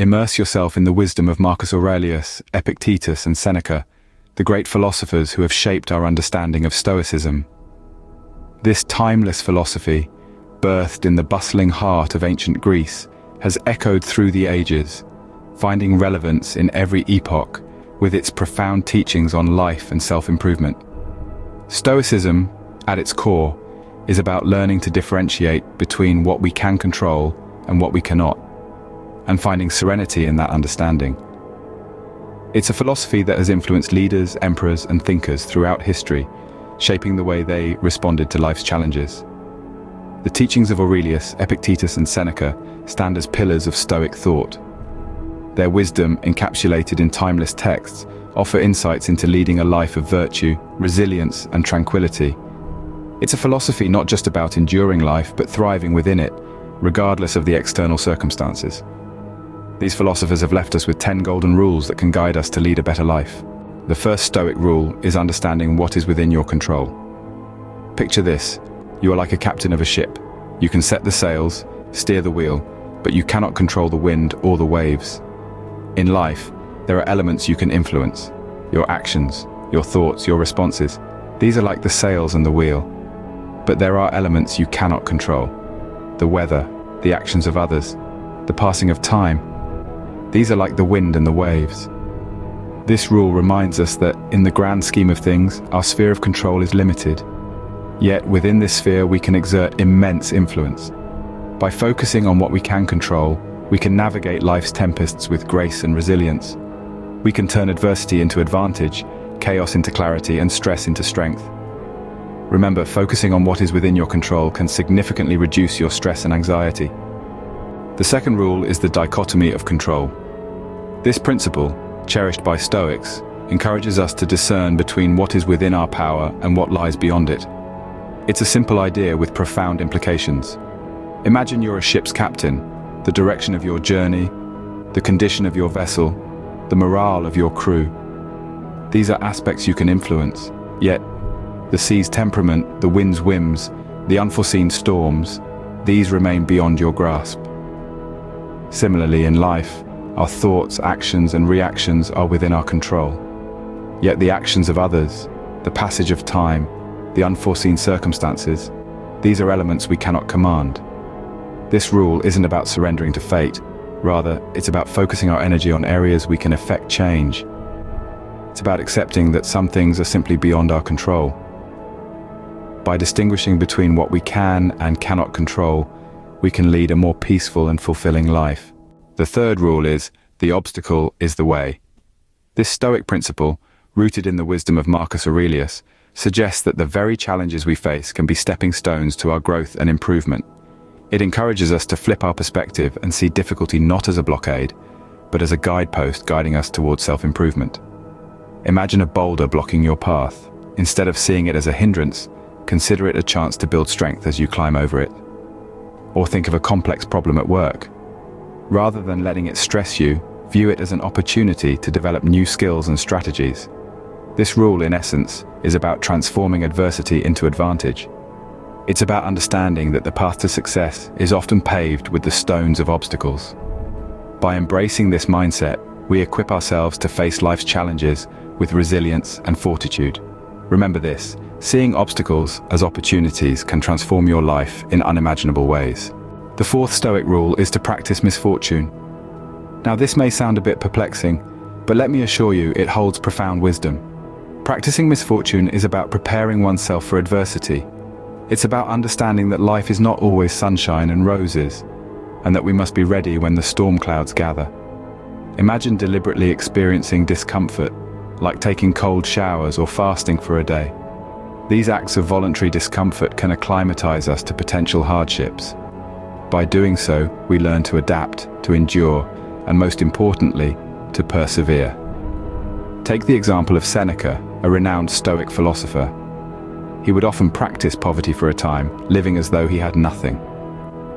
immerse yourself in the wisdom of Marcus Aurelius, Epictetus, and Seneca, the great philosophers who have shaped our understanding of Stoicism. This timeless philosophy, birthed in the bustling heart of ancient Greece, has echoed through the ages, finding relevance in every epoch with its profound teachings on life and self-improvement. Stoicism, at its core, is about learning to differentiate between what we can control and what we cannot, and finding serenity in that understanding. It's a philosophy that has influenced leaders, emperors, and thinkers throughout history, shaping the way they responded to life's challenges. The teachings of Aurelius, Epictetus, and Seneca stand as pillars of Stoic thought. Their wisdom, encapsulated in timeless texts, offer insights into leading a life of virtue, resilience, and tranquility. It's a philosophy not just about enduring life, but thriving within it, regardless of the external circumstances. These philosophers have left us with 10 golden rules that can guide us to lead a better life. The first Stoic rule is understanding what is within your control. Picture this: you are like a captain of a ship. You can set the sails, steer the wheel, but you cannot control the wind or the waves. In life, there are elements you can influence: your actions, your thoughts, your responses. These are like the sails and the wheel. But there are elements you cannot control: the weather, the actions of others, the passing of time. These are like the wind and the waves. This rule reminds us that, in the grand scheme of things, our sphere of control is limited. Yet, within this sphere, we can exert immense influence. By focusing on what we can control, we can navigate life's tempests with grace and resilience. We can turn adversity into advantage, chaos into clarity, and stress into strength. Remember, focusing on what is within your control can significantly reduce your stress and anxiety. The second rule is the dichotomy of control. This principle, cherished by Stoics, encourages us to discern between what is within our power and what lies beyond it. It's a simple idea with profound implications. Imagine you're a ship's captain. The direction of your journey, the condition of your vessel, the morale of your crew. These are aspects you can influence, yet the sea's temperament, the wind's whims, the unforeseen storms, these remain beyond your grasp. Similarly, in life, our thoughts, actions, and reactions are within our control. Yet the actions of others, the passage of time, the unforeseen circumstances, these are elements we cannot command. This rule isn't about surrendering to fate. Rather, it's about focusing our energy on areas we can effect change. It's about accepting that some things are simply beyond our control. By distinguishing between what we can and cannot control, we can lead a more peaceful and fulfilling life. The third rule is, the obstacle is the way. This Stoic principle, rooted in the wisdom of Marcus Aurelius, suggests that the very challenges we face can be stepping stones to our growth and improvement. It encourages us to flip our perspective and see difficulty not as a blockade, but as a guidepost guiding us towards self-improvement. Imagine a boulder blocking your path. Instead of seeing it as a hindrance, consider it a chance to build strength as you climb over it. Or think of a complex problem at work. Rather than letting it stress you, view it as an opportunity to develop new skills and strategies. This rule, in essence, is about transforming adversity into advantage. It's about understanding that the path to success is often paved with the stones of obstacles. By embracing this mindset, we equip ourselves to face life's challenges with resilience and fortitude. Remember this: seeing obstacles as opportunities can transform your life in unimaginable ways. The fourth Stoic rule is to practice misfortune. Now, this may sound a bit perplexing, but let me assure you it holds profound wisdom. Practicing misfortune is about preparing oneself for adversity. It's about understanding that life is not always sunshine and roses, and that we must be ready when the storm clouds gather. Imagine deliberately experiencing discomfort, like taking cold showers or fasting for a day. These acts of voluntary discomfort can acclimatize us to potential hardships. By doing so, we learn to adapt, to endure, and most importantly, to persevere. Take the example of Seneca, a renowned Stoic philosopher. He would often practice poverty for a time, living as though he had nothing.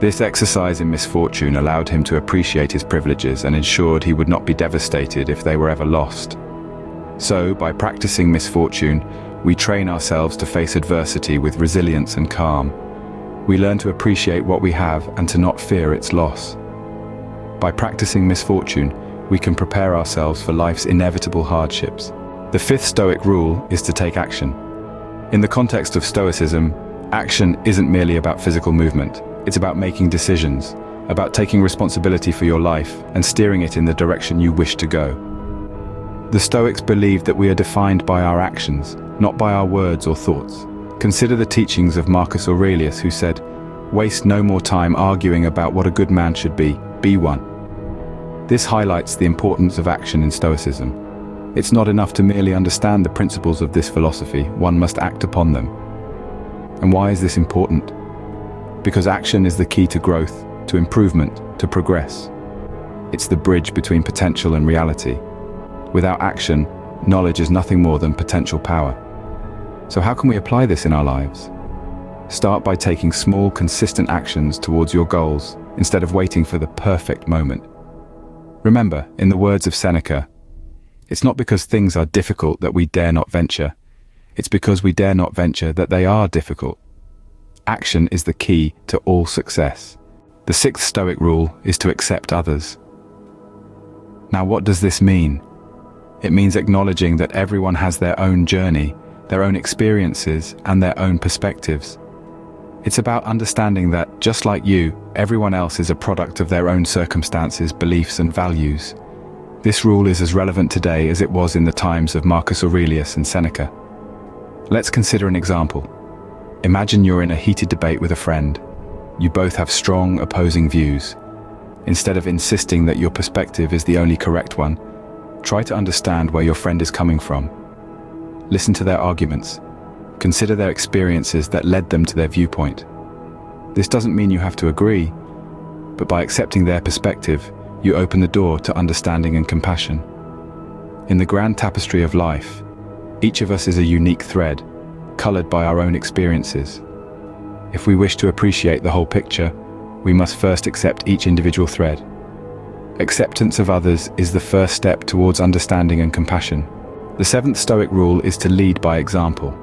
This exercise in misfortune allowed him to appreciate his privileges and ensured he would not be devastated if they were ever lost. So, by practicing misfortune, we train ourselves to face adversity with resilience and calm. We learn to appreciate what we have and to not fear its loss. By practicing misfortune, we can prepare ourselves for life's inevitable hardships. The fifth Stoic rule is to take action. In the context of Stoicism, action isn't merely about physical movement. It's about making decisions, about taking responsibility for your life and steering it in the direction you wish to go. The Stoics believed that we are defined by our actions, not by our words or thoughts. Consider the teachings of Marcus Aurelius, who said, "Waste no more time arguing about what a good man should be one." This highlights the importance of action in Stoicism. It's not enough to merely understand the principles of this philosophy, one must act upon them. And why is this important? Because action is the key to growth, to improvement, to progress. It's the bridge between potential and reality. Without action, knowledge is nothing more than potential power. So how can we apply this in our lives? Start by taking small, consistent actions towards your goals instead of waiting for the perfect moment. Remember, in the words of Seneca, it's not because things are difficult that we dare not venture. It's because we dare not venture that they are difficult. Action is the key to all success. The sixth Stoic rule is to accept others. Now, what does this mean? It means acknowledging that everyone has their own journey, their own experiences, and their own perspectives. It's about understanding that, just like you, everyone else is a product of their own circumstances, beliefs, and values. This rule is as relevant today as it was in the times of Marcus Aurelius and Seneca. Let's consider an example. Imagine you're in a heated debate with a friend. You both have strong, opposing views. Instead of insisting that your perspective is the only correct one, try to understand where your friend is coming from. Listen to their arguments. Consider their experiences that led them to their viewpoint. This doesn't mean you have to agree, but by accepting their perspective, you open the door to understanding and compassion. In the grand tapestry of life, each of us is a unique thread, colored by our own experiences. If we wish to appreciate the whole picture, we must first accept each individual thread. Acceptance of others is the first step towards understanding and compassion. The seventh Stoic rule is to lead by example.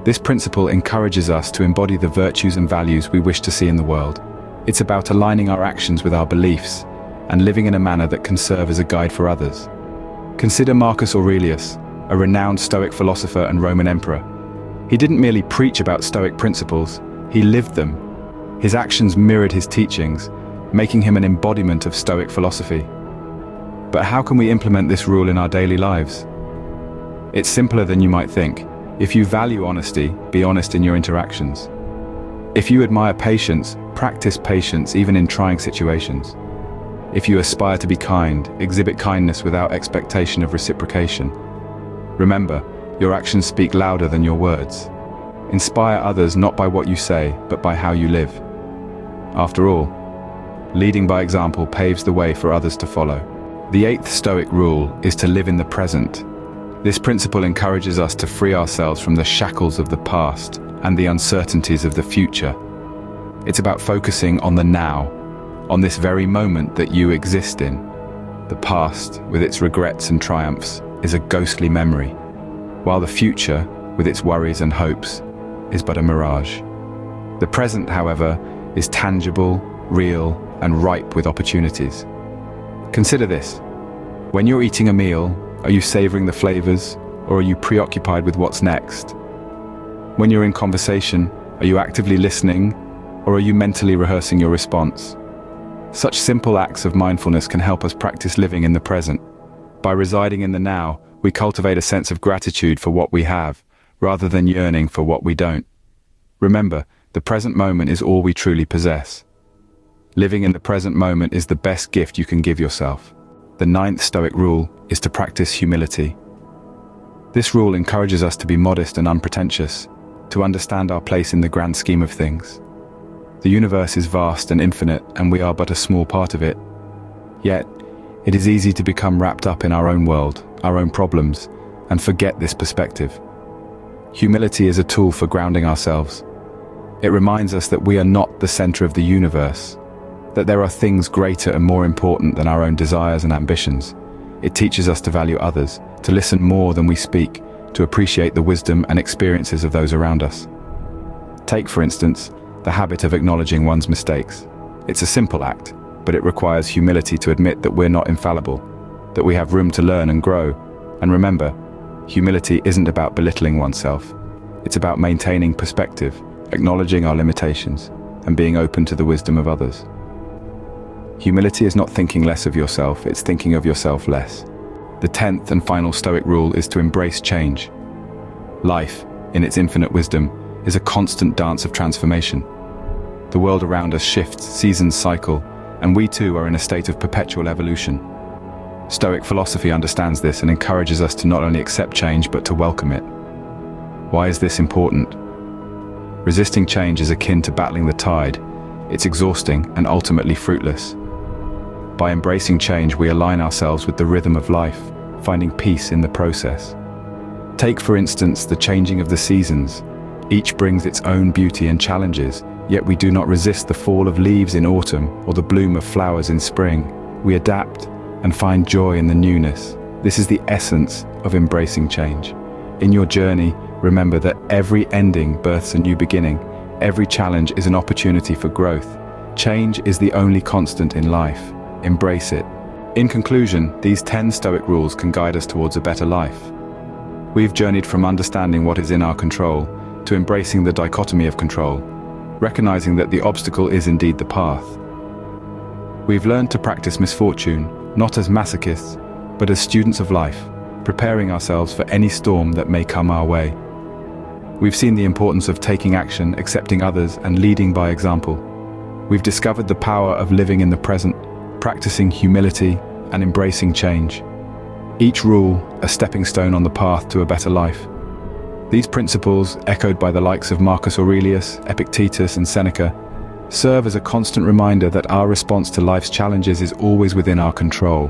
This principle encourages us to embody the virtues and values we wish to see in the world. It's about aligning our actions with our beliefs and living in a manner that can serve as a guide for others. Consider Marcus Aurelius, a renowned Stoic philosopher and Roman emperor. He didn't merely preach about Stoic principles, he lived them. His actions mirrored his teachings, making him an embodiment of Stoic philosophy. But how can we implement this rule in our daily lives? It's simpler than you might think. If you value honesty, be honest in your interactions. If you admire patience, practice patience even in trying situations. If you aspire to be kind, exhibit kindness without expectation of reciprocation. Remember, your actions speak louder than your words. Inspire others not by what you say, but by how you live. After all, leading by example paves the way for others to follow. The eighth Stoic rule is to live in the present. This principle encourages us to free ourselves from the shackles of the past and the uncertainties of the future. It's about focusing on the now, on this very moment that you exist in. The past, with its regrets and triumphs, is a ghostly memory, while the future, with its worries and hopes, is but a mirage. The present, however, is tangible, real, and ripe with opportunities. Consider this. When you're eating a meal, are you savoring the flavors, or are you preoccupied with what's next? When you're in conversation, are you actively listening, or are you mentally rehearsing your response? Such simple acts of mindfulness can help us practice living in the present. By residing in the now, we cultivate a sense of gratitude for what we have, rather than yearning for what we don't. Remember, the present moment is all we truly possess. Living in the present moment is the best gift you can give yourself. The ninth Stoic rule is to practice humility. This rule encourages us to be modest and unpretentious, to understand our place in the grand scheme of things. The universe is vast and infinite, and we are but a small part of it. Yet, it is easy to become wrapped up in our own world, our own problems, and forget this perspective. Humility is a tool for grounding ourselves. It reminds us that we are not the center of the universe, that there are things greater and more important than our own desires and ambitions. It teaches us to value others, to listen more than we speak, to appreciate the wisdom and experiences of those around us. Take, for instance, the habit of acknowledging one's mistakes. It's a simple act, but it requires humility to admit that we're not infallible, that we have room to learn and grow. And remember, humility isn't about belittling oneself. It's about maintaining perspective, acknowledging our limitations, and being open to the wisdom of others. Humility is not thinking less of yourself, it's thinking of yourself less. The 10th and final Stoic rule is to embrace change. Life, in its infinite wisdom, is a constant dance of transformation. The world around us shifts, seasons cycle, and we too are in a state of perpetual evolution. Stoic philosophy understands this and encourages us to not only accept change but to welcome it. Why is this important? Resisting change is akin to battling the tide. It's exhausting and ultimately fruitless. By embracing change, we align ourselves with the rhythm of life, finding peace in the process. Take, for instance, the changing of the seasons. Each brings its own beauty and challenges, yet we do not resist the fall of leaves in autumn or the bloom of flowers in spring. We adapt and find joy in the newness. This is the essence of embracing change. In your journey, remember that every ending births a new beginning. Every challenge is an opportunity for growth. Change is the only constant in life. Embrace it. In conclusion, these 10 Stoic rules can guide us towards a better life. We've journeyed from understanding what is in our control to embracing the dichotomy of control, recognizing that the obstacle is indeed the path. We've learned to practice misfortune, not as masochists, but as students of life, preparing ourselves for any storm that may come our way. We've seen the importance of taking action, accepting others, and leading by example. We've discovered the power of living in the present, practicing humility, and embracing change. Each rule, a stepping stone on the path to a better life. These principles, echoed by the likes of Marcus Aurelius, Epictetus, and Seneca, serve as a constant reminder that our response to life's challenges is always within our control.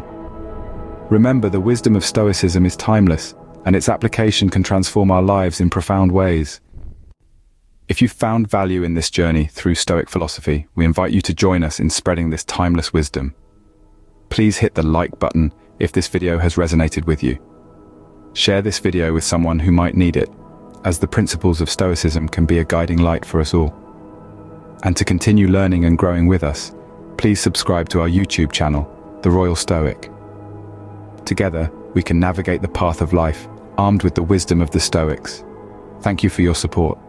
Remember, the wisdom of Stoicism is timeless, and its application can transform our lives in profound ways. If you've found value in this journey through Stoic philosophy, we invite you to join us in spreading this timeless wisdom. Please hit the like button if this video has resonated with you. Share this video with someone who might need it, as the principles of Stoicism can be a guiding light for us all. And to continue learning and growing with us, please subscribe to our YouTube channel, The Royal Stoic. Together, we can navigate the path of life, armed with the wisdom of the Stoics. Thank you for your support.